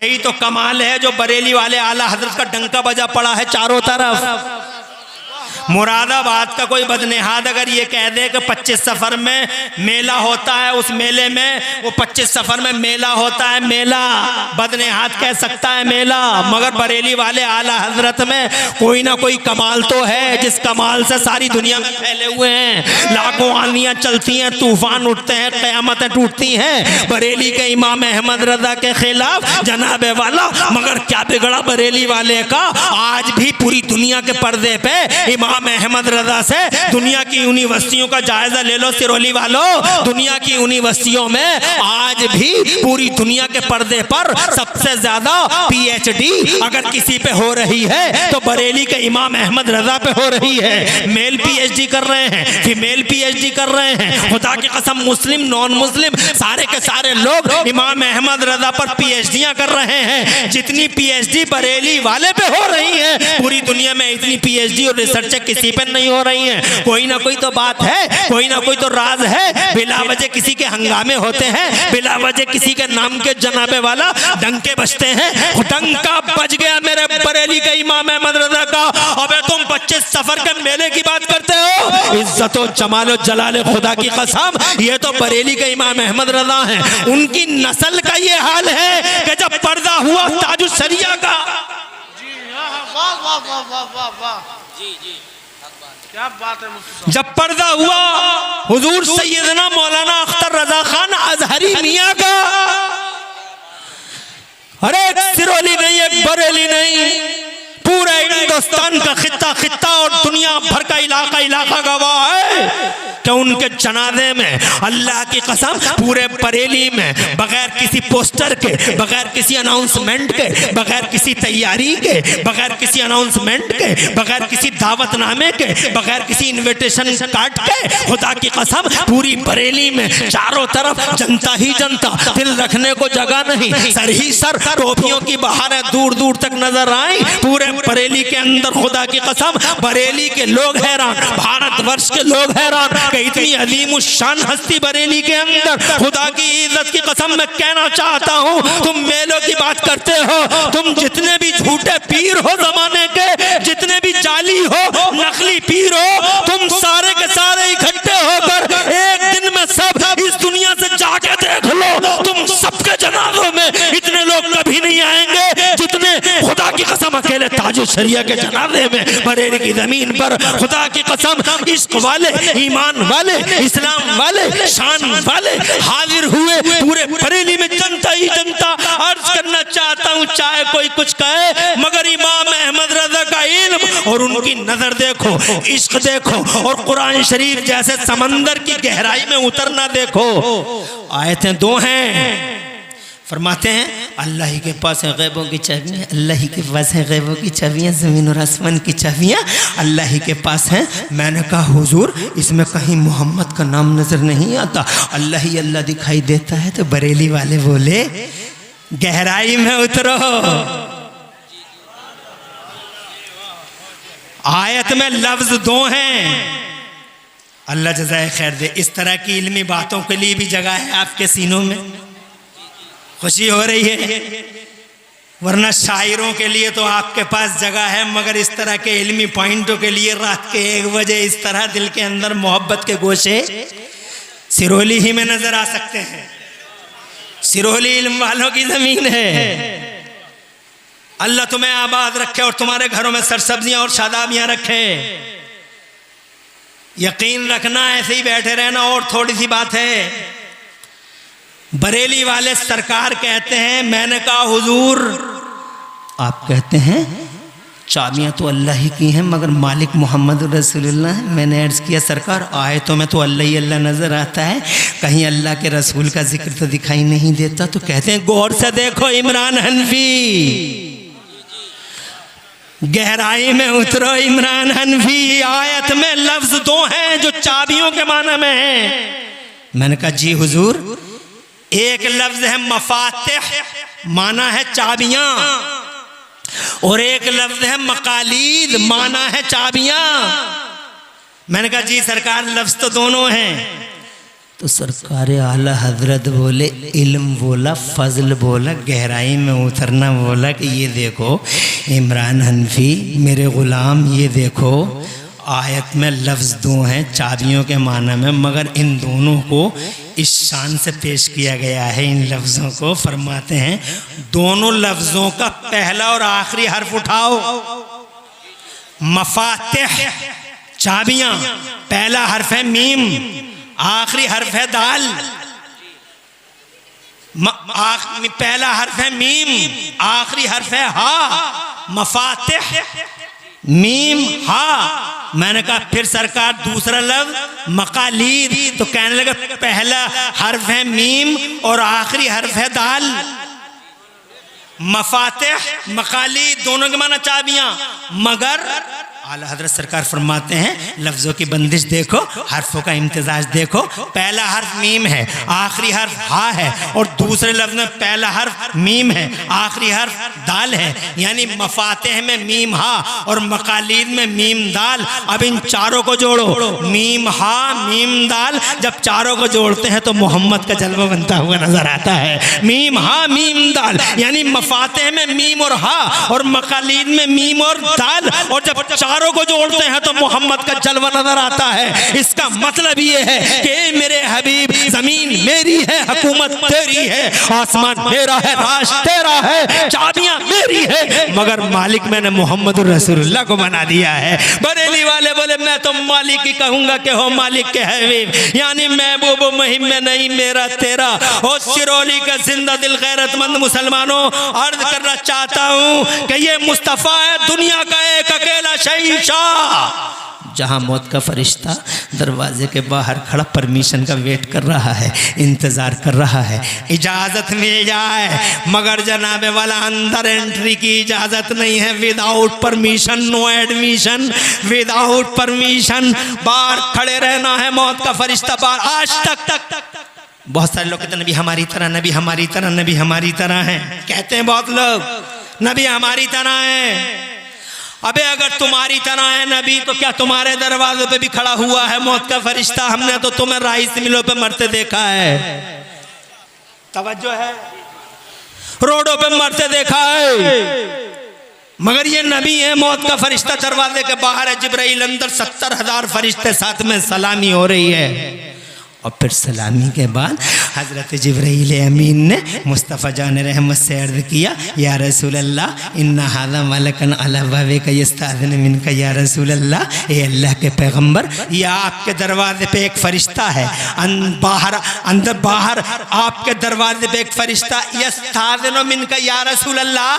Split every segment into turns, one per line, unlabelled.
यही तो कमाल है जो बरेली वाले आला हजरत का डंका बजा पड़ा है चारों तरफ। मुरादाबाद का कोई बदनेहाद अगर ये कह दे कि 25 सफर में मेला होता है, उस मेले में वो 25 सफर में मेला होता है, मेला बदनेहाद कह सकता है मेला, मगर बरेली वाले आला हजरत में कोई ना कोई कमाल तो है जिस कमाल से सारी दुनिया में फैले हुए हैं। लाखों आंधियां चलती हैं, तूफान उठते हैं, क़यामतें टूटती हैं बरेली के इमाम अहमद रजा के खिलाफ जनाबे वाला, मगर क्या बिगड़ा बरेली वाले का। आज भी पूरी दुनिया के पर्दे पे इमाम अहमद रजा से दुनिया की यूनिवर्सिटियों का जायजा ले लो सिरोली वालों, दुनिया की यूनिवर्सिटियों में आज भी पूरी दुनिया के पर्दे पर सबसे ज्यादा पीएचडी अगर किसी पे हो रही है तो बरेली के इमाम अहमद रजा पे हो रही है। मेल पीएचडी कर रहे हैं, फीमेल पीएचडी कर रहे हैं, खुदा की कसम मुस्लिम नॉन मुस्लिम सारे के सारे लोग इमाम अहमद रजा पर पीएचडियां कर रहे हैं। जितनी पीएचडी बरेली वाले पे हो रही है पूरी दुनिया में इतनी पीएचडी और रिसर्च किसी पे नहीं हो रही है। कोई ना कोई तो बात है, कोई ना कोई तो राज है। बिला वजह किसी के हंगामे होते हैं, बिला वजह किसी के नाम के जनाबे वाला डंके बजते हैं। डंका बज गया मेरे बरेली के इमाम अहमद रजा का। अबे तुम 25 सफर के मेले की बात करते हो, इज्जत और जमाल और जलाल खुदा की कसम ये तो बरेली के इमाम अहमद रजा हैं। उनकी नस्ल का ये हाल है कि जब पर्दा हुआ ताजुल शरिया का,
क्या बात है,
जब पर्दा हुआ हुजूर सैयदना मौलाना अख्तर रजा खान अजहरी मियां का, अरे सिरोली नहीं एक बरेली नहीं पूरा हिंदुस्तान का खित्ता खित्ता और दुनिया भर का इलाका गवाह है कि उनके जनाजे में अल्लाह की कसम पूरे बरेली में बगैर किसी पोस्टर के, बगैर किसी अनाउंसमेंट के, बगैर किसी तैयारी के, बगैर किसी अनाउंसमेंट के, बगैर किसी दावतनामे के, बगैर किसी इनविटेशन कार्ड के, खुदा की कसम पूरी बरेली में चारों तरफ जनता ही जनता, दिल रखने को जगह नहीं, सर ही सर टोपियों की बहारें दूर दूर तक नजर आई पूरे बरेली के अंदर। खुदा की कसम बरेली के लोग हैरान, भारतवर्ष के लोग हैरान कि इतनी अजीम शान हस्ती बरेली के अंदर। खुदा की इज्जत की कसम मैं कहना चाहता हूँ, तुम मेलों की बात करते हो, तुम जितने भी झूठे पीर हो जमाने के, जितने भी जाली हो नकली पीर हो, तुम सारे के सारे इकट्ठे होकर एक दिन में सब इस दुनिया से जाके देख लो, तुम सबके जनाजों में इतने लोग कभी नहीं आएंगे जितने खुदा की कसम अकेले ताजुल शरिया के जनाजे में बरेली की जमीन पर। खुदा की कसम इश्क वाले, ईमान वाले, इस्लाम वाले, शान वाले हाजिर हुए पूरे बरेली में, जनता ही जनता। अर्ज करना चाहता हूँ चाहे कोई कुछ कहे मगर इमाम अहमद रजा का इल्म और उनकी नजर देखो, इश्क देखो और कुरान शरीफ जैसे समंदर की गहराई में उतरना देखो। आयतें दो हैं, फरमाते हैं अल्लाह ही के पास है गैबों की चाबियाँ, अल्लाह ही के पास है गैबों की चाबियाँ, ज़मीन और आसमान की चाबियाँ अल्लाह ही के पास हैं। मैंने कहा हुजूर इसमें कहीं मोहम्मद का नाम नज़र नहीं आता, अल्लाह ही अल्लाह दिखाई देता है। तो बरेली वाले बोले गहराई में उतरो, आयत में लफ्ज दो हैं, अल्लाह जज़ाए खैर दे। इस तरह की इल्मी बातों के लिए भी जगह है आपके सीनों में, खुशी हो रही है, वरना शायरों के लिए तो आपके पास जगह है मगर इस तरह के इल्मी पॉइंटों के लिए रात के 1 बजे इस तरह दिल के अंदर मोहब्बत के गोशे सिरोली ही में नजर आ सकते हैं। सिरोली इल्म वालों की जमीन है। अल्लाह तुम्हें आबाद रखे और तुम्हारे घरों में सरसब्जियां और शादाबियां रखे। यकीन रखना ऐसे ही बैठे रहना। और थोड़ी सी बात है, बरेली वाले सरकार कहते हैं, मैंने कहा हुजूर आप कहते हैं चाबियां तो अल्लाह ही की हैं मगर मालिक मोहम्मद रसूलुल्लाह है। मैंने अर्ज किया सरकार आयतों में तो अल्लाह ही अल्लाह नजर आता है, कहीं अल्लाह के रसूल का जिक्र तो दिखाई नहीं देता। तो कहते हैं गौर से देखो इमरान हनफी, गहराई में उतरो इमरान हनफी। आयत में लफ्ज दो हैं जो चाबियों के माना में है। मैंने कहा जी हुजूर, एक लफ्ज है मफातिह, माना है चाबियां, और एक लफ्ज है मकालीद, माना है चाबियां। मैंने कहा जी सरकार लफ्ज तो दोनों हैं। तो
तो सरकार आला हजरत बोले, इल्म बोला, फजल बोला, गहराई में उतरना बोला कि ये देखो इमरान हनफी मेरे ग़ुलाम, ये देखो आयत में लफ्ज़ दो हैं चाबियों के माना में, मगर इन दोनों को इस शान से पेश किया गया है। इन लफ्ज़ों को फरमाते हैं दोनों लफ्ज़ों का पहला और आखिरी हर्फ उठाओ। मफातिह चाबियां, पहला हर्फ है मीम, आखिरी हर्फ है दाल। पहला हर्फ है मीम, आखिरी हर्फ है हा। मफातिह मीम हा। मैंने कहा फिर सरकार दूसरा लफ्ज मकालीद, तो कहने लगे पहला हर्फ है मीम और आखिरी हर्फ है दाल। मफातिह मकालीद दोनों के माना चाबियां, मगर आला हजरत सरकार फरमाते हैं लफ्ज़ों की बंदिश देखो, हर्फों का इम्तिजाज देखो। पहला हर्फ मीम है, आखिरी हर्फ हा है, और दूसरे लफ्ज़ में पहला हर्फ मीम है, आखिरी हर्फ दाल है। यानी मफातिह में मीम हा और मकालीद में मीम दाल। अब इन चारों को जोड़ो, मीम हा मीम दाल, जब चारों को जोड़ते हैं तो मोहम्मद का जलवा बनता हुआ नजर आता है। मीम हा मीम दाल, यानी मफातिह में मीम और हा और मकालीद में मीम और दाल, और जब चारों को जोड़ते हैं तो मोहम्मद का जलवा नजर आता है। इसका मतलब ये है कि मेरे हबीब, जमीन मेरी है, हुकूमत तेरी है, आसमान मेरा है, राज तेरा है, चाबियां मेरी है, मगर मालिक मैंने मोहम्मद रसूलुल्लाह को बना दिया है। बरेली वाले बोले मैं तो मालिक ही कहूंगा कि हो मालिक के हबीब, यानी महबूब मुहिम में नहीं मेरा तेरा। और सिरोली का जिंदा दिल गैरतमंद मुसलमानों, अर्ज करना चाहता हूं कि ये मुस्तफ़ा है दुनिया का एक अकेला शहंशाह, जहाँ मौत का फरिश्ता दरवाजे के बाहर खड़ा परमिशन का वेट कर रहा है, इंतज़ार कर रहा है, इजाज़त मिल जाए, मगर जनाबे वाला अंदर एंट्री की इजाज़त नहीं है। Without permission no admission, without permission बाहर खड़े रहना है। मौत का फरिश्ता बाहर, आज तक बहुत सारे लोग कहते हैं नबी हमारी तरह, नबी हमारी तरह, नबी हमारी तरह हैं, कहते हैं बहुत लोग नबी हमारी तरह हैं। अबे अगर तुम्हारी तरह है नबी, तो क्या तुम्हारे दरवाजे पे भी खड़ा हुआ है मौत का फरिश्ता? हमने तो तुम्हें राइस मिलों पे मरते देखा है, तवज्जो है, रोडों पे मरते देखा है, मगर ये नबी है मौत का फरिश्ता दरवाजे के बाहर है। जिब्राइल अंदर, 70,000 फरिश्ते साथ में, सलामी हो रही है। और फिर सलामी के बाद हज़रत जिब्राइल अमीन ने मुस्तफ़ा जान रहमत से अर्ज़ किया, या रसूल अल्लाह इन्ना हाज़ा मलकन अला बाबे का यस्ताज़िन मिनका, या रसूल अल्लाह, ए अल्लाह के पैगम्बर, या आपके दरवाजे पे एक फ़रिश्ता है, बाहर अंदर बाहर आपके दरवाजे पे एक फ़रिश्ता यस्ताज़िन मिनका, या रसूल अल्लाह,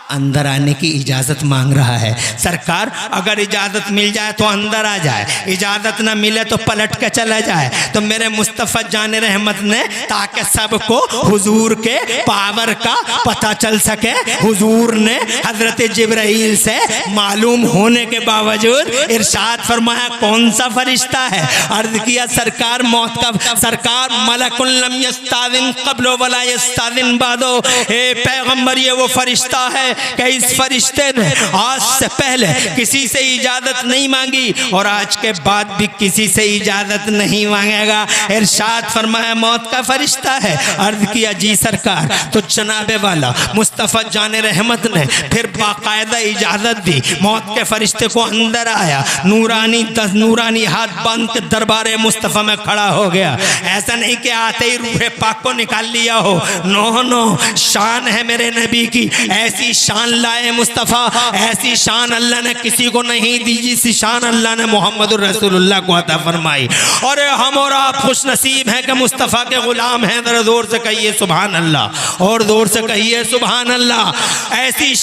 अंदर आने की इजाज़त मांग रहा है। सरकार अगर इजाज़त मिल जाए तो अंदर आ जाए, इजाज़त ना मिले तो पलट के चला जाए। तो मेरे मुस्तफ़ा जान रहमत ने, ताकि सबको हुजूर के पावर का पता चल सके, हुजूर ने हज़रत जिब्राइल से मालूम होने के बावजूद इरशाद फरमाया कौन सा फरिश्ता है। अर्ज़ किया सरकार मौत का, सरकार मलकुन लम यस्ताज़िन क़ब्लो वला यस्ताज़िन बादो, ए पैगम्बर ये वो फरिश्ता है कि इस फरिश्ते ने आज से पहले किसी से इजाज़त नहीं मांगी और आज के बाद भी किसी से इजाज़त नहीं मांगेगा। इरशाद फरमाया मौत का फरिश्ता है। अर्ज़ किया जी सरकार। तो जनाबे वाला मुस्तफ़ा जान रहमत ने फिर बाकायदा इजाज़त दी, मौत के फरिश्ते को अंदर आया, नूरानी हाथ बांध के दरबार मुस्तफ़ा में खड़ा हो गया। ऐसा नहीं कि आते ही रूह पाक को निकाल लिया हो, नो नो, शान है मेरे नबी की, ऐसी शान लाए मुस्तफ़ा, ऐसी शान अल्लाह ने किसी को नहीं दी जिस शान अल्लाह ने मोहम्मद रसूलुल्लाह को अता फरमाई। और हम और आप खुश नसीब हैं कि मुस्तफ़ा के ग़ुलाम हैं। ज़रा ज़ोर से कहिए सुभान अल्लाह, और ज़ोर से कहिए सुभान अल्लाह। ऐसी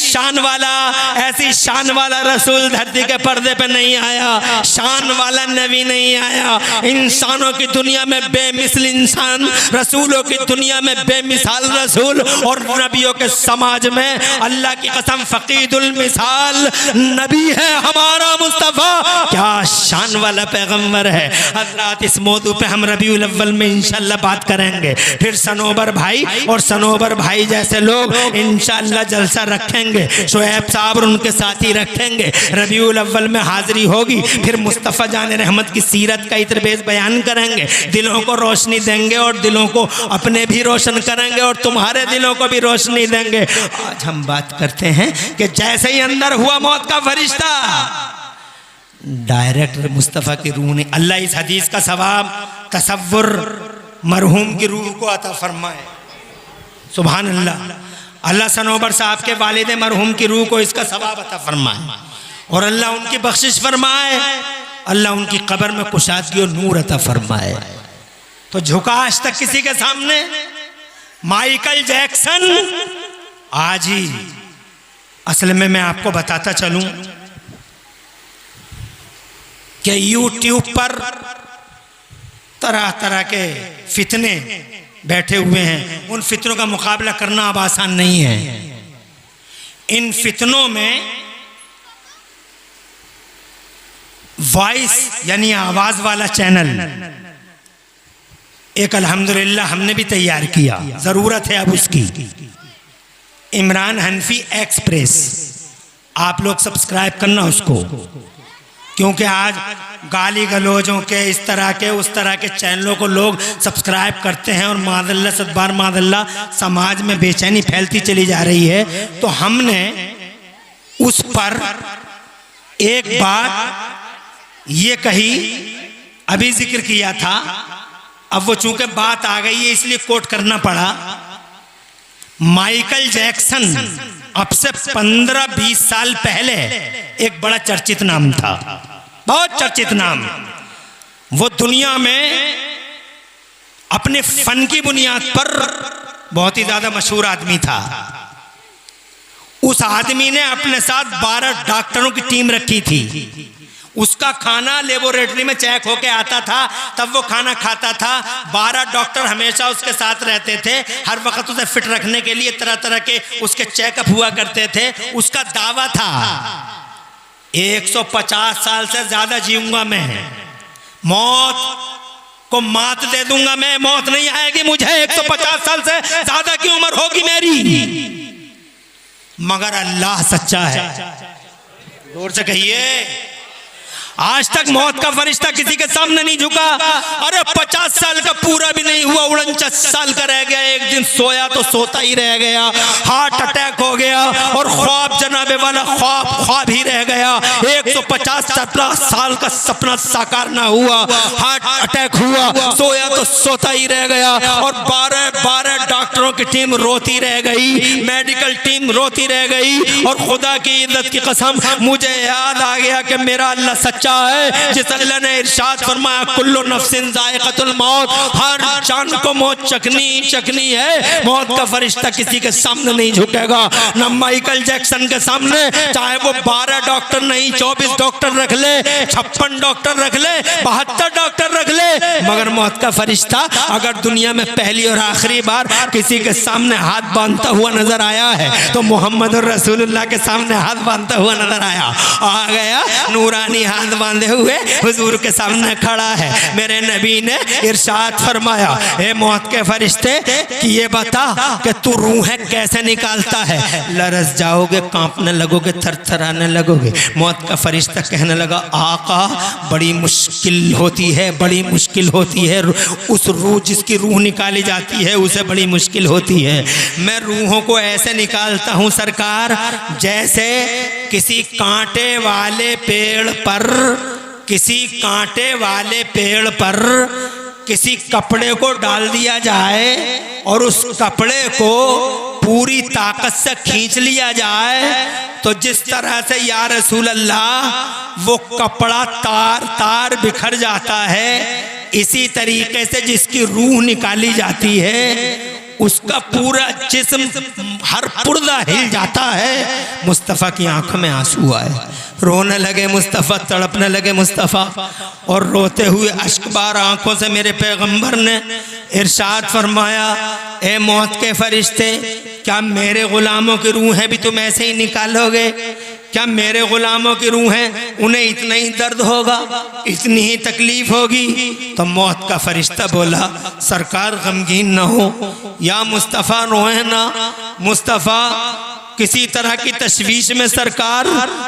शान वाला रसूल धरती के पर्दे पे नहीं आया, शान वाला नबी नहीं आया। इंसानों की दुनिया में बेमिसल इंसान, रसूलों की दुनिया में बेमिसाल रसूल, और नबियों के समाज में अल्लाह अल्लाह की कसम फकीदुल मिसाल नबी है हमारा मुस्तफ़ा, क्या शान वाला पैगंबर है। हजरात इस मौजू पे हम रबीउल अव्वल में इंशाल्लाह बात करेंगे। फिर सनोबर भाई और सनोबर भाई जैसे लोग इंशाल्लाह जलसा रखेंगे, शोएब साहब और उनके साथी रखेंगे, रबीउल अव्वल में हाजिरी होगी। फिर मुस्तफ़ा जान रहमत की सीरत का इतरबेज बयान करेंगे, दिलों को रोशनी देंगे और दिलों को अपने भी रोशन करेंगे और तुम्हारे दिलों को भी रोशनी देंगे। आज हम बात करते हैं कि जैसे ही अंदर हुआ मौत का फरिश्ता, डायरेक्ट मुस्तफ़ा की रूह ने, अल्लाह इस हदीस का सवाब तसव्वुर मरहूम की रूह को अता फरमाए। सुभान अल्लाह। अल्लाह सनोबर साहब के वालिद मरहूम की रूह को इसका सवाब अता फरमाए और अल्लाह उनकी बख्शिश फरमाए, अल्लाह उनकी कब्र में कुशादगी और नूर अता फरमाए। तो झुका आज तक किसी के सामने माइकल जैक्सन। आज ही असल में मैं आपको बताता चलूं कि यूट्यूब पर तरह तरह के फितने बैठे हुए हैं। उन फितनों का मुकाबला करना अब आसान नहीं है। इन फितनों में वॉइस यानी आवाज वाला चैनल एक अल्हम्दुलिल्लाह हमने भी तैयार किया, जरूरत है अब उसकी। इमरान हनफी एक्सप्रेस, आप लोग सब्सक्राइब करना उसको, क्योंकि आज गाली गलौजों के इस तरह के उस तरह के चैनलों को लोग सब्सक्राइब करते हैं और मादल्ला सदबार मादल्ला समाज में बेचैनी फैलती चली जा रही है। तो हमने उस पर एक बात ये कही, अभी जिक्र किया था, अब वो चूंकि बात आ गई है इसलिए कोट करना पड़ा। माइकल जैक्सन अब से 15-20 साल पहले एक बड़ा चर्चित नाम था, बहुत चर्चित नाम। वो दुनिया में अपने फन की बुनियाद पर बहुत ही ज्यादा मशहूर आदमी था। उस आदमी ने अपने साथ 12 डॉक्टरों की टीम रखी थी। उसका खाना लेबोरेटरी में चेक होके आता था, तब वो खाना खाता था। 12 डॉक्टर हमेशा उसके साथ रहते थे, हर वक्त उसे फिट रखने के लिए तरह तरह के उसके चेकअप हुआ करते थे। उसका दावा था 150 साल से ज्यादा जीऊंगा मैं, मौत को मात दे दूंगा मैं, मौत नहीं आएगी मुझे, 150 साल से ज्यादा की उम्र होगी मेरी। मगर अल्लाह सच्चा है, जोर से कहिए। आज तक मौत का फरिश्ता किसी के सामने नहीं झुका। अरे 50 साल का पूरा भी नहीं हुआ, 49 साल का रह गया, एक दिन सोया तो सोता ही रह गया, हार्ट अटैक हो गया और ख्वाब जनाबे वाला ख्वाब ही रह गया। 150 साल का सपना साकार ना हुआ, हार्ट अटैक हुआ, सोया तो सोता ही रह गया और 12 डॉक्टरों की टीम रोती रह गई, मेडिकल टीम रोती रह गई। और खुदा की इज्जत की कसम मुझे याद आ गया कि मेरा अल्लाह सच्चा है, जिस अल्लाह ने इरशाद फरमाया कुल्लु नफ्सिन जायक़तुल मौत, हर जान को मौत चखनी है। मौत का फरिश्ता किसी के सामने नहीं झुकेगा, ना माइकल जैक्सन के सामने, चाहे वो 12 डॉक्टर नहीं 24 डॉक्टर रख ले, 56 डॉक्टर रख ले, 72 डॉक्टर रख ले, मगर मौत का फरिश्ता अगर दुनिया में पहली और आखिरी बार किसी के सामने हाथ बांधता हुआ नजर आया है तो मोहम्मद रसूलुल्लाह के सामने हाथ बांधता हुआ नजर आया। आ गया नूरानी हाथ बांधे हुए हुजूर के सामने खड़ा है। मेरे नबी ने इरशाद फरमाया, ए मौत के फरिश्ते कि ये बता कि तू रूहें कैसे निकालता है। लरस जाओगे, कांपने लगोगे, थरथराने लगोगे। मौत का फरिश्ता कहने लगा, आका बड़ी मुश्किल होती है, बड़ी मुश्किल होती है, उस रूह जिसकी रूह निकाली जाती है उसे बड़ी मुश्किल होती है। मैं रूहों को ऐसे निकालता हूँ सरकार, जैसे किसी कांटे वाले पेड़ पर किसी कपड़े को डाल दिया जाए और उस कपड़े को पूरी ताकत से खींच लिया जाए, तो जिस तरह से या रसूल अल्लाह वो कपड़ा तार तार बिखर जाता है, इसी तरीके से जिसकी रूह निकाली जाती है उसका पूरा जिस्म हर पुर्जा हिल जाता है। मुस्तफ़ा की आंखों में आंसू आए। रोने लगे मुस्तफ़ा, तड़पने लगे मुस्तफ़ा, और रोते हुए अश्कबार आंखों से मेरे पैगंबर ने इरशाद फरमाया, ए मौत के फरिश्ते, क्या मेरे गुलामों की रूहें भी तुम ऐसे ही निकालोगे? क्या मेरे गुलामों की रूहें, उन्हें इतना ही दर्द होगा, इतनी ही तकलीफ होगी? तो मौत का फरिश्ता बोला, सरकार गमगीन न हो, या मुस्तफ़ा रोए ना, मुस्तफ़ा किसी तरह की तशवीश में सरकार,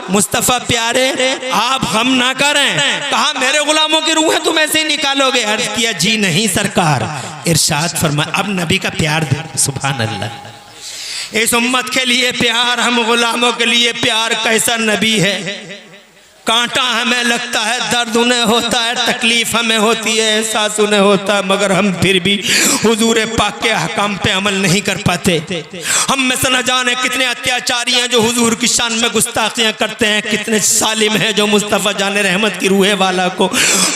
मुस्तफ़ा प्यारे आप गम ना करें। कहा मेरे गुलामों की रूहें तुम ऐसे ही निकालोगे? अर्ज किया जी नहीं सरकार। इरशाद फरमाया, अब नबी का प्यार दे, सुभान अल्लाह। इस उम्मत के लिए प्यार, हम गुलामों के लिए प्यार, कैसा नबी है। कांटा हमें लगता है, दर्द उन्हें होता है, तकलीफ हमें होती है, एहसास उन्हें होता है, मगर हम फिर भी हुजूर पाक के अहकाम पे अमल नहीं कर पाते। हम में से न जाने कितने अत्याचारी हैं जो हुजूर की शान में गुस्ताखियां करते हैं, कितने सालिम हैं जो मुस्तफ़ा जाने रहमत की रूहे वाला को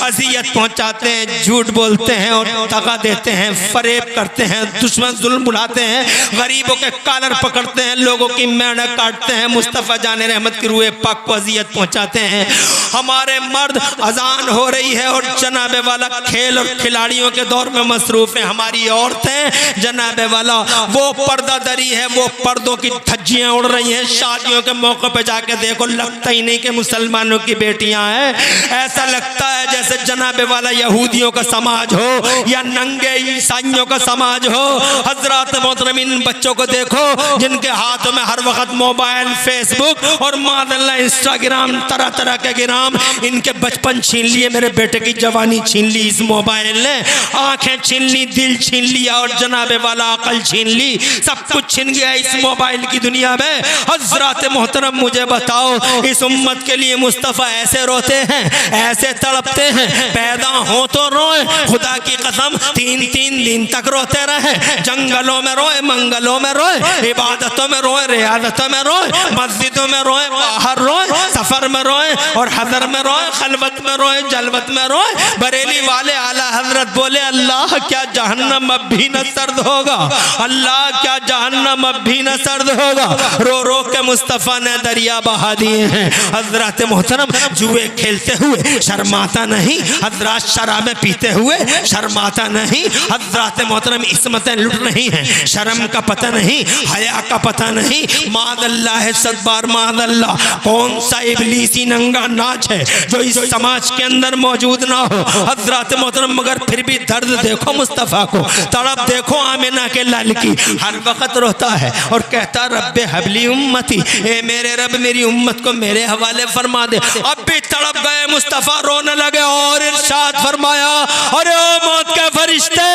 अजियत पहुंचाते हैं, झूठ बोलते हैं और दगा देते हैं, फरेब करते हैं, दुश्मन जुल्म उड़ाते हैं, गरीबों के कॉलर पकड़ते हैं, लोगों की मेंढक काटते हैं, मुस्तफ़ा जाने रहमत की रूहे पाक को अजियत पहुंचाते हैं। हमारे मर्द, अजान हो रही है और जनाबे वाला खेल और खिलाड़ियों के दौर में मसरूफ है। हमारी औरतें जनाबे वाला वो पर्दा दरी है, वो पर्दों की धज्जियां उड़ रही हैं। शादियों के मौके पे जाके देखो, लगता ही नहीं कि मुसलमानों की बेटियां हैं, ऐसा लगता है जैसे जनाबे वाला यहूदियों का समाज हो या नंगे ईसाइयों का समाज हो। हजरात मोहतरम, इन बच्चों को देखो जिनके हाथों में हर वक्त मोबाइल, फेसबुक और मादल्ला इंस्टाग्राम, तरह तरह के गिराम। इनके बचपन छीन लिए, मेरे बेटे की जवानी छीन ली इस मोबाइल ने, आंखें छीन ली, दिल छीन लिया और जनाबे वाला अकल छीन ली, सब कुछ छीन गया इस मोबाइल की दुनिया में। हजरात मोहतरम, मुझे बताओ, इस उम्मत के लिए मुस्तफ़ा ऐसे रोते हैं, ऐसे तड़पते हैं? पैदा हो तो रोए, खुदा की कसम 3-3 दिन तक रोते रहे, जंगलों में रोए, मंगलों में रोए, इबादतों में रोए, रियादतों में रोए, मस्जिदों में रोए, बाहर रोए, सफर में रोए और हजर में रोए, खलवत में रोए, जलवत में रोए। बरेली वाले आला हजरत बोले, अल्लाह क्या जहन्नम अब भी न सर्द होगा, अल्लाह क्या जहन्नम अब भी न सर्द होगा। रो रो के मुस्तफ़ा ने दरिया बहा दिए हैं। हजरत मोहतरम, जुए खेलते हुए शर्माता नहीं, हजरत शराबें पीते हुए शर्माता नहीं, हजरत मोहतरम इस्मतें लुट रही हैं, शर्म का पता नहीं, हया का पता नहीं। मादल्ला है सदबार मादल्ला, कौन सा इब्लीसी नंगा नाच है जो इस समाज के अंदर मौजूद ना हो। हजरत मोहतरम, मगर फिर भी दर्द देखो मुस्तफ़ा को, तड़प देखो आमिना के लाल की, हर वक्त रोता है और कहता रब्बे हबली उम्मती, ए मेरे रब मेरी उम्मत को मेरे हवाले फरमा दे। अब भी तड़प गए मुस्तफ़ा, रोने लगे और इरशाद फरमाया, अरे ओ मौत के फरिश्ते,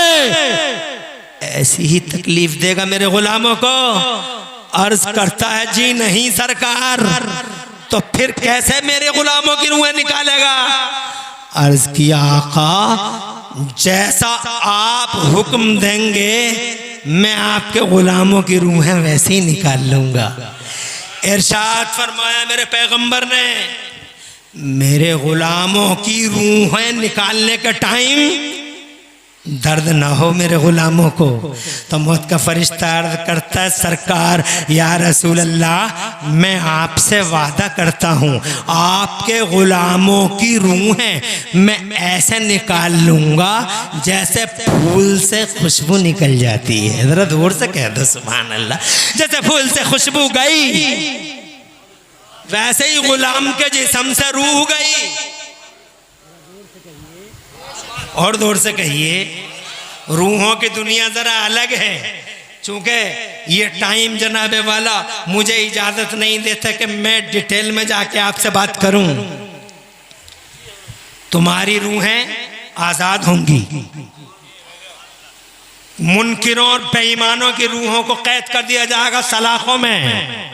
ऐसी ही तकलीफ देगा मेरे गुलामों को? अर्ज करता है जी नहीं सरकार। तो फिर कैसे मेरे गुलामों की रूहें निकालेगा? अर्ज किया, आका जैसा आप हुक्म देंगे मैं आपके गुलामों की रूहें वैसे ही निकाल लूंगा। इरशाद फरमाया मेरे पैगंबर ने, मेरे गुलामों की रूहें निकालने का टाइम दर्द ना हो मेरे गुलामों को। तो मौत का फरिश्ता अर्ज करता है, सरकार या रसूल अल्लाह, मैं आपसे वादा करता हूँ आपके गुलामों की रूहें मैं ऐसे निकाल लूँगा जैसे फूल से खुशबू निकल जाती है। ज़रा दूर से कह दो सुभान अल्लाह। जैसे फूल से खुशबू गई वैसे ही गुलाम के जिस्म से रूह गई। और दूर से कहिए, रूहों की दुनिया जरा अलग है। चूंकि ये टाइम जनाबे वाला मुझे इजाजत नहीं देता कि मैं डिटेल में जाके आपसे बात करूं। तुम्हारी रूहें आजाद होंगी, मुनकिरों और बेईमानों की रूहों को कैद कर दिया जाएगा सलाखों में।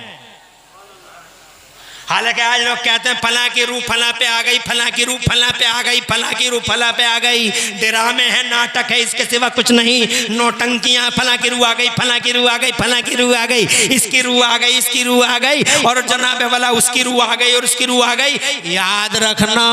हालांकि आज लोग कहते हैं फला की रूह फला पे आ गई, फला की रूह फला पे आ गई, फला की रूह फला पे आ गई। ड्रामे है, नाटक है, इसके सिवा कुछ नहीं। नौटंकियां, फला की रूह आ गई, फला की रूह आ गई, फला की रूह आ गई, इसकी रूह आ गई, इसकी रूह आ गई, और जनाबे वाला उसकी रूह आ गई और उसकी रूह आ गई। याद रखना,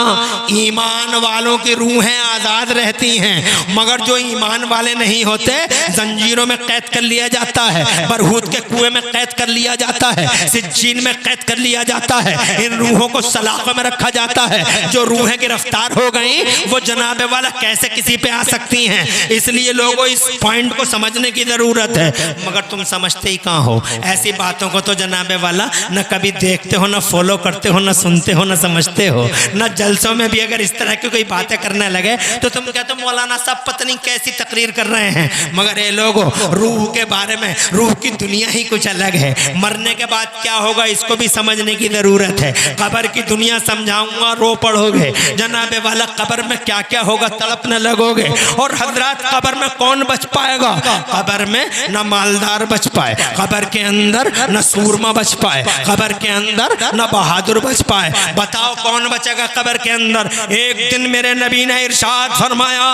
ईमान वालों की रूहें आज़ाद रहती हैं, मगर जो ईमान वाले नहीं होते जंजीरों में कैद कर लिया जाता है, बरहूद के कुएं में कैद कर लिया जाता है, सिज्जीन में कैद कर लिया जाता है। है, इन रूहों को सलाखों में रखा जाता है। जो रूहें गिरफ्तार हो गई वो जनाबे वाला कैसे किसी पे आ सकती हैं। इसलिए लोगों इस पॉइंट को समझने की जरूरत है, मगर तुम समझते ही कहाँ हो। ऐसी बातों को तो जनाबे वाला न कभी देखते हो, न फॉलो करते हो, न सुनते हो, न समझते हो। न जलसों में भी अगर इस तरह की कोई बातें करने लगे तो तुम कहते हो मौलाना साहब पता नहीं कैसी तकरीर कर रहे हैं। मगर ये लोग रूह के बारे में, रूह की दुनिया ही कुछ अलग है। मरने के बाद क्या होगा इसको भी समझने की जरूरत है। कब्र की दुनिया समझाऊंगा, रो पड़ोगे। जनाबे वाला कब्र में क्या क्या होगा तड़पने लगोगे। और हजरत कब्र में कौन बच पाएगा? कब्र में न मालदार बच पाए, कब्र के अंदर न सूरमा बच पाए, कब्र के अंदर न बहादुर बच पाए। बताओ कौन बचेगा कब्र के अंदर? एक दिन मेरे नबी ने इरशाद फरमाया,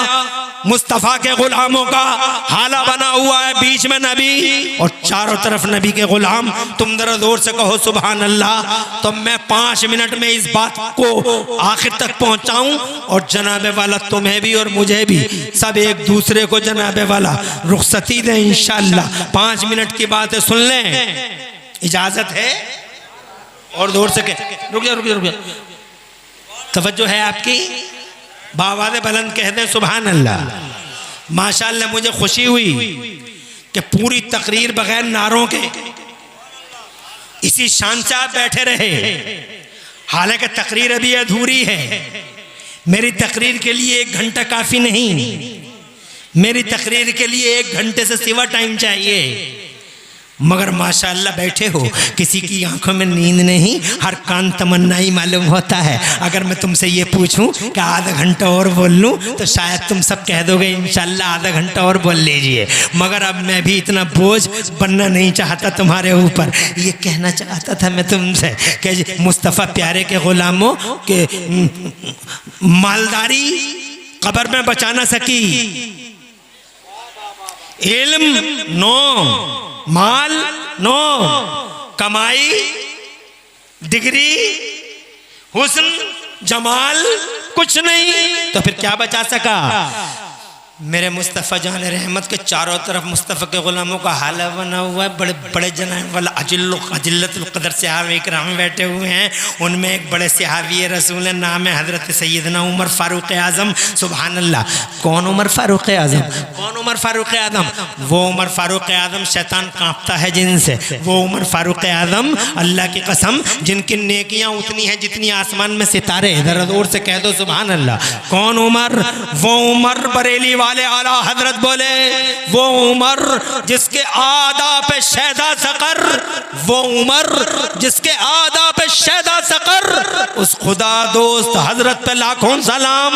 मुस्तफ़ा के गुलामों का हाला बना हुआ है, बीच में नबी और चारों तरफ नबी के गुलाम। तुम जरा जोर से कहो सुभान अल्लाह। तो मैं 5 मिनट में इस बात को आखिर तक पहुंचाऊं और जनाबे वाला तुम्हें भी और मुझे भी सब एक दूसरे को जनाबे वाला रुखसती दें इंशाअल्लाह। 5 मिनट की बात है, सुन लें, इजाजत है? और जोर से रुक जा तवज्जो है आपकी? बावाज़ बुलंद कह दें सुभान अल्लाह। माशाअल्लाह मुझे खुशी हुई कि पूरी तकरीर बगैर नारों के इसी शान से आप बैठे रहे। हालांकि तकरीर अभी अधूरी है। मेरी तकरीर के लिए 1 घंटा काफी नहीं, मेरी तकरीर के लिए 1 घंटे से सिवा टाइम चाहिए। मगर माशाअल्लाह बैठे हो, किसी की आंखों में नींद नहीं, हर कान तमन्ना ही मालूम होता है। अगर मैं तुमसे ये पूछूं कि आधा घंटा और बोल लूं तो शायद तुम सब कह दोगे इंशाअल्लाह आधा घंटा और बोल लीजिए। मगर अब मैं भी इतना बोझ बनना नहीं चाहता तुम्हारे ऊपर। ये कहना चाहता था मैं तुमसे कि मुस्तफ़ा प्यारे के गुलामों के मालदारी कब्र में बचा ना सकी। इल्म नो, माल नो, कमाई, डिग्री, हुस्न, जमाल कुछ नहीं, तो फिर क्या बचा सका? मेरे मुस्तफ़ा जान रहमत के चारों तरफ मुस्तफ़ा के गुलामों का हाला बना हुआ है। बड़े बड़े जनाब वाला अजिल्लतुल क़दर सहाबा इकराम बैठे हुए हैं। उनमें एक बड़े सहाबी रसूल है, नाम है हज़रत सैयदना उमर फ़ारूक आज़म। सुभान अल्लाह। कौन उमर फ़ारूक आज़म? कौन उमर फ़ारूक आज़म? वो उमर फ़ारूक आज़म शैतान कांपता है जिनसे। वो उमर फ़ारूक आज़म अल्लाह की कसम जिनकी नेकियां उतनी हैं जितनी आसमान में सितारे। ज़रा ज़ोर से कह दो सुभान अल्लाह। कौन उमर? वो उमर बरेली वाले आला हजरत बोले, वो उमर जिसके आदा पे शैदा सकर, वो उमर जिसके आदा पे शैदा सकर, उस खुदा दोस्त हजरत पे लाखों सलाम।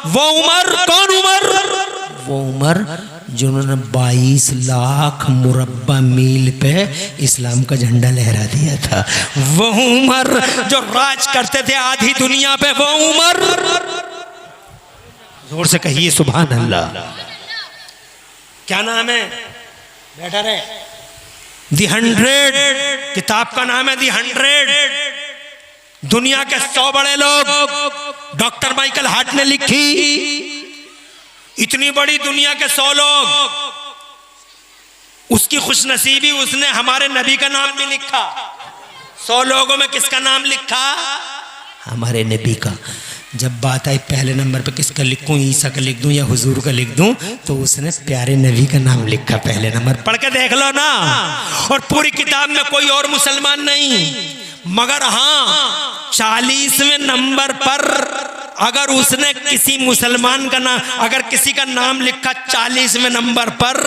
वो उमर कौन उमर? वो उमर जिन्होंने 22 लाख मुरब्बा मील पे इस्लाम का झंडा लहरा दिया था। वो उमर जो राज करते थे आधी दुनिया पे। वो उमर, जोर से कहिए सुभान अल्लाह। क्या नाम है? बैठा रहे। दी 100 किताब का नाम है दी 100। दुनिया के 100 बड़े लोग डॉक्टर माइकल हार्ट ने लिखी। इतनी बड़ी दुनिया के 100 लोग, उसकी खुशनसीबी उसने हमारे नबी का नाम भी लिखा। 100 लोगों में किसका नाम लिखा? हमारे नबी का। जब बात आई पहले नंबर पे किसका लिखूं, ईसा का लिख दूं या हुजूर का लिख दूं, तो उसने प्यारे नबी का नाम लिखा पहले नंबर। पढ़ के देख लो ना। और पूरी किताब में कोई और मुसलमान नहीं, मगर हाँ 40वें नंबर पर अगर उसने किसी मुसलमान का नाम, अगर किसी का नाम लिखा 40वें नंबर पर,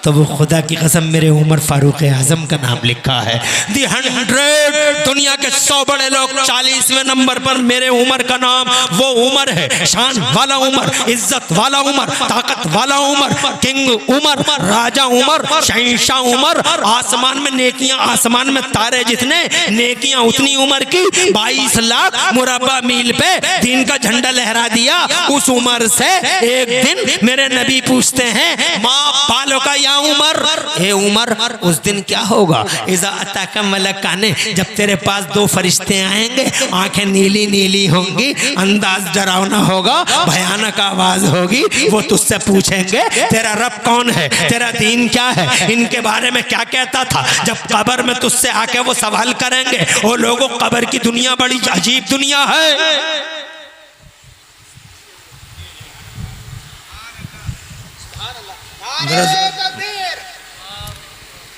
तो वो खुदा की कसम मेरे उमर फारूक आजम का नाम लिखा है। दी 100 दुनिया के 100 बड़े लोग 40वें नंबर पर मेरे उमर का नाम। वो उमर है शान वाला उमर, इज्जत वाला उमर, ताकत वाला उमर, किंग उमर, राजा उमर, शहंशाह उमर। आसमान में नेकियां, आसमान में तारे जितने, नेकियां उतनी उमर की। 22 लाख मुरब्बा मील पे दीन का झंडा लहरा दिया। उस उमर से एक दिन मेरे नबी पूछते हैं, माँ बालों का उमर, ए उमर, उस दिन क्या होगा, इज़ा अताका मलकाने, जब तेरे पास दो फरिश्ते आएंगे, आंखें नीली नीली होंगी, अंदाज डरावना होगा, भयानक आवाज होगी, वो तुझसे पूछेंगे तेरा रब कौन है, तेरा दीन क्या है, इनके बारे में क्या कहता था। जब कब्र में तुझसे आके वो सवाल करेंगे, ओ लोगों, कब्र की दुनिया बड़ी अजीब दुनिया है।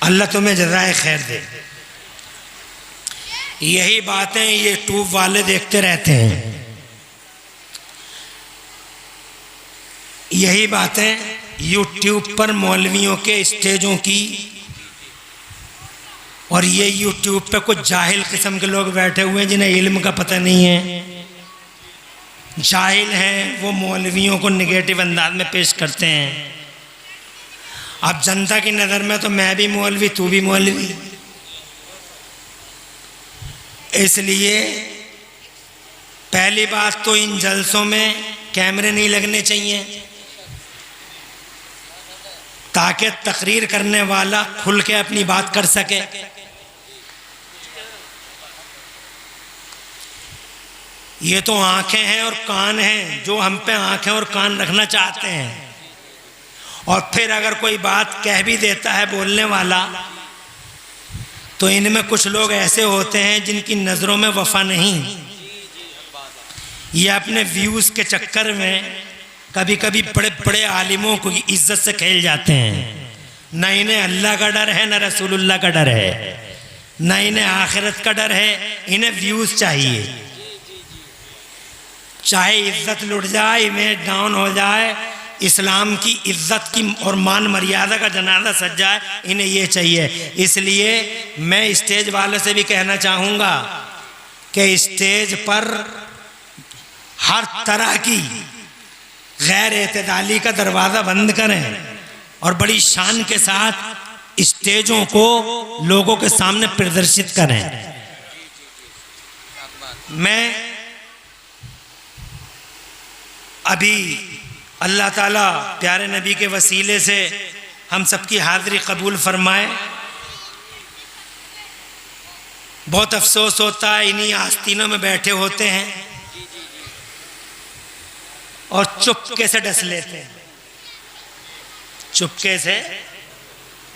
अल्लाह तुम्हें जज़ाए खैर दे। यही बातें ये ट्यूब वाले देखते रहते हैं, यही बातें यूट्यूब पर मौलवियों के स्टेजों की, और ये यूट्यूब पे कुछ जाहिल किस्म के लोग बैठे हुए हैं जिन्हें इल्म का पता नहीं है, जाहिल हैं, वो मौलवियों को निगेटिव अंदाज में पेश करते हैं। अब जनता की नज़र में तो मैं भी मौलवी, तू भी मौलवी, इसलिए पहली बात तो इन जलसों में कैमरे नहीं लगने चाहिए, ताकि तकरीर करने वाला खुल के अपनी बात कर सके। ये तो आंखें हैं और कान हैं, जो हम पे आंखें और कान रखना चाहते हैं, और फिर अगर कोई बात कह भी देता है बोलने वाला, तो इनमें कुछ लोग ऐसे होते हैं जिनकी नज़रों में वफा नहीं, ये अपने व्यूज़ के चक्कर में कभी कभी बड़े बड़े आलिमों को इज्जत से खेल जाते हैं। न इन्हें अल्लाह का डर है, न रसूलुल्लाह का डर है, न इन्हें आखिरत का डर है, इन्हें व्यूज़ चाहिए। चाहे इज्जत लुट जाए, इमेज डाउन हो जाए, इस्लाम की इज्जत की और मान मर्यादा का जनाजा सज जाए, इन्हें ये चाहिए। इसलिए मैं स्टेज वालों से भी कहना चाहूँगा कि स्टेज पर हर तरह की गैर एतदाली का दरवाज़ा बंद करें और बड़ी शान के साथ स्टेजों को लोगों के सामने प्रदर्शित करें। मैं अभी अल्लाह ताला प्यारे नबी के वसीले से हम सबकी हाज़िरी कबूल फरमाए। बहुत अफसोस होता है, इन्हीं आस्तीनों में बैठे होते हैं और चुपके से डस लेते हैं, चुपके से।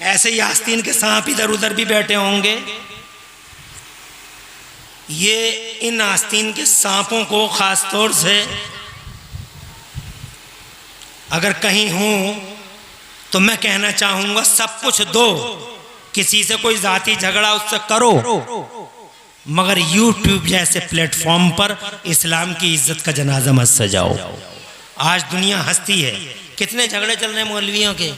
ऐसे ही आस्तीन के सांप इधर उधर भी बैठे होंगे। ये इन आस्तीन के सांपों को ख़ास तौर से अगर कहीं हूँ तो मैं कहना चाहूँगा, सब कुछ दो, किसी से कोई ज़ाती झगड़ा उससे करो, मगर यूट्यूब जैसे प्लेटफॉर्म पर इस्लाम की इज्जत का जनाजा मत सजाओ। आज दुनिया हंसती है, कितने झगड़े चल रहे हैं मौलवियों के।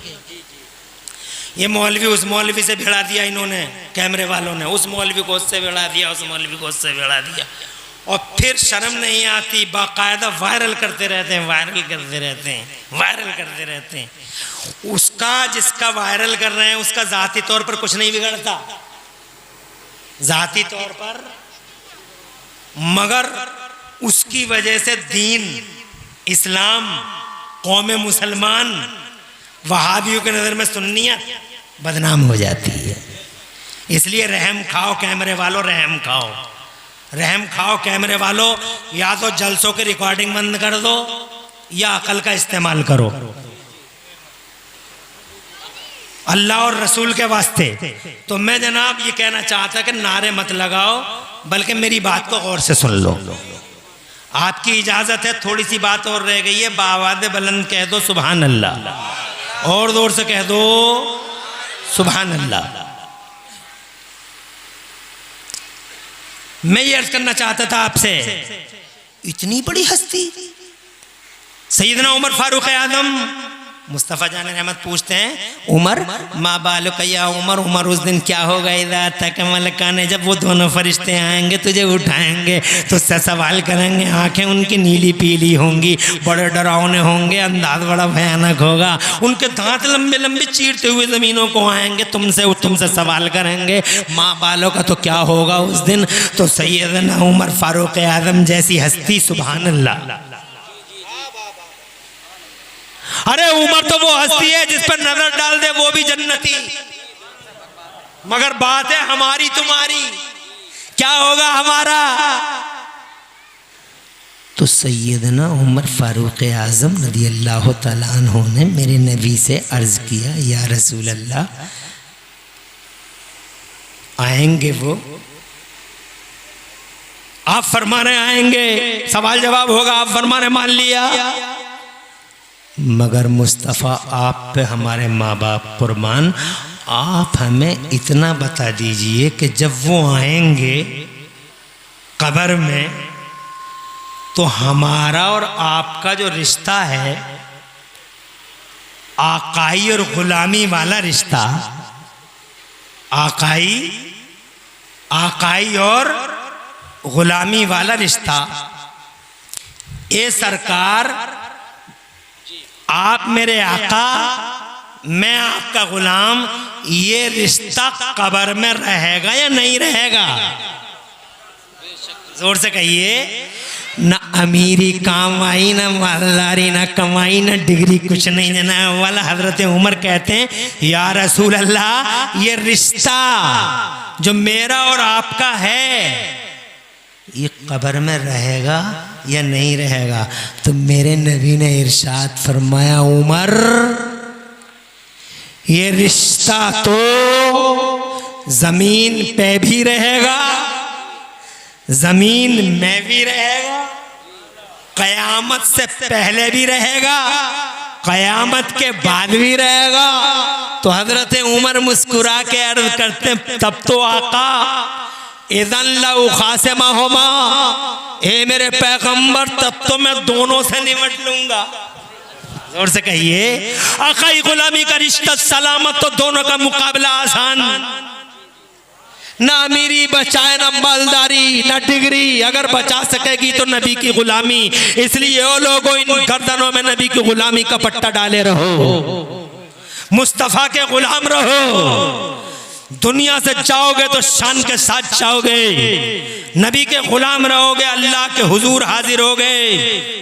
ये मौलवी उस मौलवी से भिड़ा दिया इन्होंने, कैमरे वालों ने, उस मौलवी को उससे भिड़ा दिया, उस मौलवी को उससे भिड़ा दिया, और फिर शर्म नहीं आती, बाकायदा वायरल करते रहते हैं, वायरल करते रहते हैं, वायरल करते रहते हैं। उसका जिसका वायरल कर रहे हैं उसका ज़ाती तौर पर कुछ नहीं बिगड़ता, ज़ाती तौर पर, मगर उसकी वजह से दीन, इस्लाम, कौम मुसलमान, वहाबियों की नज़र में सुन्नियत बदनाम हो जाती है। इसलिए रहम खाओ कैमरे वालों, रहम खाओ, रहम खाओ कैमरे वालों। या तो जलसों की रिकॉर्डिंग बंद कर दो या अकल का इस्तेमाल करो, अल्लाह और रसूल के वास्ते। तो मैं जनाब ये कहना चाहता कि नारे मत लगाओ, बल्कि मेरी बात को गौर से सुन लो। आपकी इजाज़त है, थोड़ी सी बात और रह गई है, बावाज़ बुलंद कह दो सुभान अल्लाह, और जोर से कह दो सुभान अल्लाह। मैं ये अर्ज करना चाहता था आपसे, इतनी बड़ी हस्ती सैयदना उमर फारूक आज़म, मुस्तफ़ा जान रहमत पूछते हैं, उमर माँ बालो कया उमर, उमर उस दिन क्या होगा, इज़ा तक मलकाने, जब वो दोनों फरिश्ते आएंगे तुझे उठाएंगे, तुझसे सवाल करेंगे, आंखें उनकी नीली पीली होंगी, बड़े डरावने होंगे, अंदाज बड़ा भयानक होगा, उनके दांत लंबे लंबे चीरते हुए ज़मीनों को आएंगे, तुमसे सवाल करेंगे, माँ बालों का तो क्या होगा उस दिन। तो सैयदना उमर फारूक आज़म जैसी हस्ती, सुभान अल्लाह,
अरे उमर तो वो हस्ती है जिस पर नजर डाल दे वो भी जन्नती। मगर बात है हमारी तुम्हारी, क्या होगा हमारा? तो सैयदना उमर फारूक आज़म रज़ी अल्लाह तआला अन्हु ने मेरे नबी से अर्ज़ किया, या रसूल अल्लाह, आएंगे वो? आप फरमा रहे आएंगे, सवाल जवाब होगा, आप फरमा रहे मान लिया, मगर मुस्तफ़ा आप पे हमारे माँ बाप कुर्बान, आप हमें इतना बता दीजिए कि जब वो आएंगे कब्र में तो हमारा और आपका जो रिश्ता है आकाई और गुलामी वाला रिश्ता, आकाई और गुलामी वाला रिश्ता, ए सरकार आप मेरे आका मैं आपका गुलाम, ये रिश्ता कब्र में रहेगा या नहीं रहेगा? जोर से कहिए। ना अमीरी काम आई, ना मालदारी, ना कमाई, ना डिग्री, कुछ नहीं देना वाला। हजरत उमर कहते हैं, या रसूल अल्लाह, ये रिश्ता जो मेरा और आपका है ये कब्र में रहेगा या नहीं रहेगा? तो मेरे नबी ने इरशाद फरमाया, उमर ये रिश्ता तो जमीन पे भी रहेगा, जमीन में भी रहेगा, कयामत से पहले भी रहेगा, कयामत के बाद भी रहेगा। तो हजरत उमर मुस्कुरा के अर्ज करते, तब तो आका इज़न लऊ खासिमहुमा, ए मेरे पैगंबर तब तो मैं दोनों से निपट लूंगा। जोर से कहिए। आकाई गुलामी का रिश्ता सलामत तो दोनों का मुकाबला आसान। ना अमीरी बचाए ना मालदारी ना डिग्री, अगर बचा सकेगी तो नबी की गुलामी। इसलिए वो लोगों इन गर्दनों में नबी की गुलामी का पट्टा डाले रहो, मुस्तफ़ा के गुलाम रहो। दुनिया से चाहोगे तो शान के साथ चाहोगे, नबी के गुलाम रहोगे, अल्लाह के हुजूर हाजिर होगे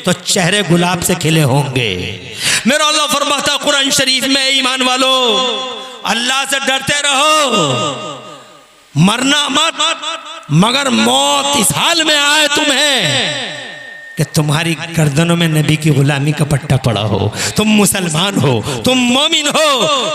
तो चेहरे गुलाब से खिले होंगे। मेरा अल्लाह फरमाता कुरान शरीफ में, ईमान वालो अल्लाह से डरते रहो, मरना मत, मगर मौत इस हाल में आए तुम्हें कि तुम्हारी गर्दनों में नबी की गुलामी का पट्टा पड़ा हो, तुम मुसलमान हो, तुम मोमिन हो।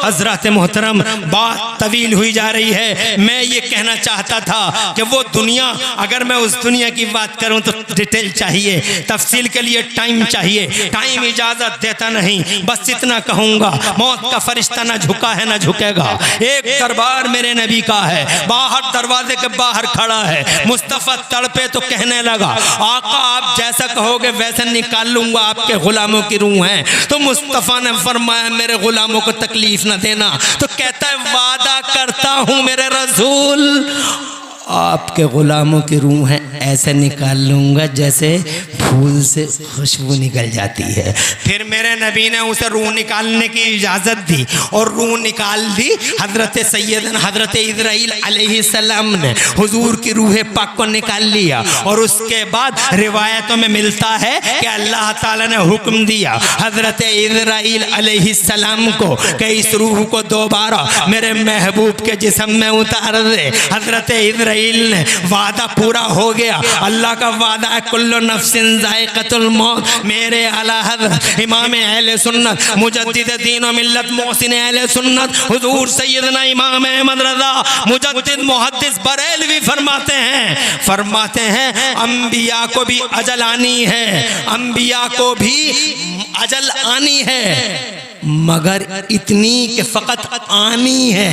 हजरत मोहतरम, बात तवील हुई जा रही है। मैं ये कहना चाहता था कि वो दुनिया, अगर मैं उस दुनिया की बात करूं तो डिटेल चाहिए, तफसील के लिए टाइम चाहिए, टाइम इजाजत देता नहीं। बस इतना कहूंगा, मौत का फरिश्ता ना झुका है ना झुकेगा। एक दरबार मेरे नबी का है, बाहर दरवाजे के बाहर खड़ा है, मुस्तफ़ा तड़पे तो कहने लगा, आका आप जैसा कहोगे वैसे निकाल लूंगा, आपके गुलामों की रूह है। तो मुस्तफ़ा ने फरमाया, मेरे गुलामों को तकलीफ न देना। तो कहता है, वादा करता हूं मेरे रसूल, आपके गुलामों की रूह है ऐसे निकाल लूंगा जैसे फूल से खुशबू निकल जाती है। फिर मेरे नबी ने उसे रूह निकालने की इजाज़त दी और रूह निकाल दी। हजरत सैयदना हजरत इज़राइल अलैहिस्सलाम ने हुजूर की रूह पाक को निकाल लिया। और उसके बाद रिवायतों में मिलता है कि अल्लाह ताला ने हुक्म दिया हजरत इज़राइल अलैहिस्सलाम को कि इस रूह को दोबारा मेरे महबूब के जिस्म में उतार दे। हजरत इज़राइल ने वादा पूरा हो गया। अल्लाह का वादा है, कुल्लु नफ्सिन ज़ाइक़तुल मौत। मेरे आला हज़रत इमाम अहले सुन्नत मुजद्दिद दीन व मिल्लत मोहसिन अहले सुन्नत हुजूर सैयदना इमाम अहमद रज़ा मुजद्दिद मुहद्दिस बरेलवी फरमाते हैं अंबिया को भी अजल आनी है, अंबिया को भी अजल आनी है, मगर इतनी कि फ़कत आनी है।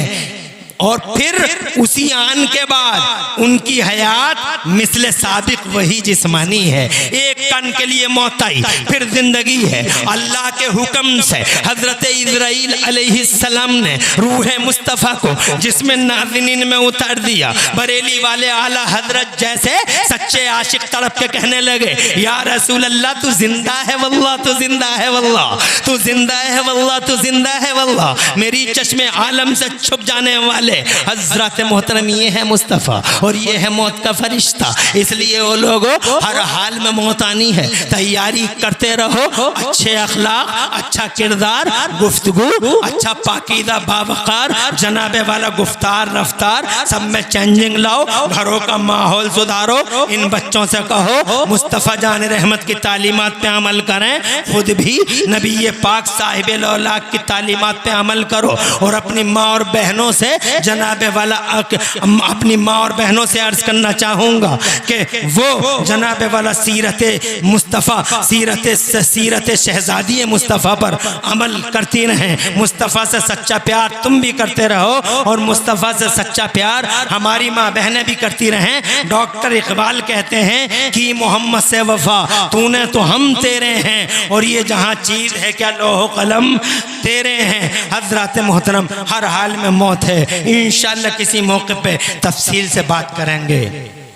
और फिर उसी आन के बाद उनकी हयात मिसले साबिक वही जिस्मानी है। एक कन के लिए मौत आई, फिर जिंदगी है। अल्लाह के हुक्म से हजरत इज़राइल अलैहिस्सलाम ने रूह मुस्तफ़ा को जिसमें नाज़िनीन में उतार दिया। बरेली वाले आला हजरत जैसे सच्चे आशिक तड़प के कहने लगे, या रसूल अल्लाह तू जिंदा है वल्लाह, तू जिंदा है वल्लाह, तू जिंदा है वल्लाह, तू जिंदा है वल्लाह। मेरी चश्मे आलम से छुप जाने वाले हजरत मोहतरम ये है मुस्तफ़ा और ये है मौत का फरिश्ता।
रिश्ता, इसलिए वो लोग हर हाल में मौत आनी है, तैयारी करते रहो। अच्छे अखलाक, अच्छा किरदार, गुफ्तगू, अच्छा पाकीदा बावकार, जनाबे वाला गुफ्तार रफ्तार, सब में चेंजिंग लाओ, घरों का माहौल सुधारो। इन बच्चों से कहो मुस्तफ़ा जान रहमत की तालीमात पे अमल करें, खुद भी नबी पाक साहिब लौलाक की तालीमात पे अमल करो। और अपनी माँ और बहनों से जनाबे वाला अपनी माँ और बहनों से अर्ज करना चाहूँगा कि वो जनाबे वाला सीरत मुस्तफ़ा, सीरत शहजादी मुस्तफ़ा पर अमल करती रहें। मुस्तफ़ा से सच्चा प्यार तुम भी करते रहो और मुस्तफ़ा से सच्चा प्यार हमारी माँ बहनें भी करती रहें। डॉक्टर इकबाल कहते हैं कि मोहम्मद से वफा तूने तो हम तेरे हैं, और ये जहाँ चीज़ है क्या लोहो कलम तेरे हैं। हज़रात मोहतरम, हर हाल में मौत है, इंशाअल्लाह किसी मौके पे तफसील से बात करेंगे।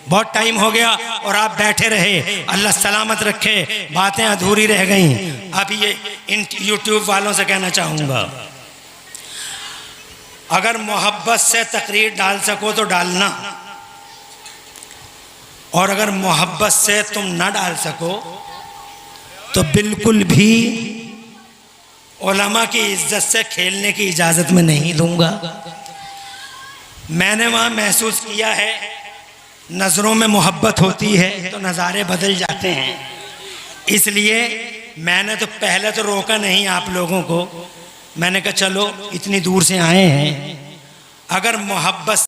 बहुत टाइम हो गया और आप बैठे रहे, अल्लाह सलामत रखे, बातें अधूरी रह गईं। अब ये इन यूट्यूब वालों से कहना चाहूँगा, अगर मोहब्बत से तकरीर डाल सको तो डालना, और अगर मोहब्बत से तुम ना डाल सको तो बिल्कुल भी उलमा की इज्जत से खेलने की इजाज़त में नहीं दूंगा। मैंने वहाँ महसूस किया है, नज़रों में मोहब्बत होती है तो नज़ारे बदल जाते हैं, इसलिए मैंने तो पहले तो रोका नहीं आप लोगों को। मैंने कहा चलो इतनी दूर से आए हैं, अगर मोहब्बत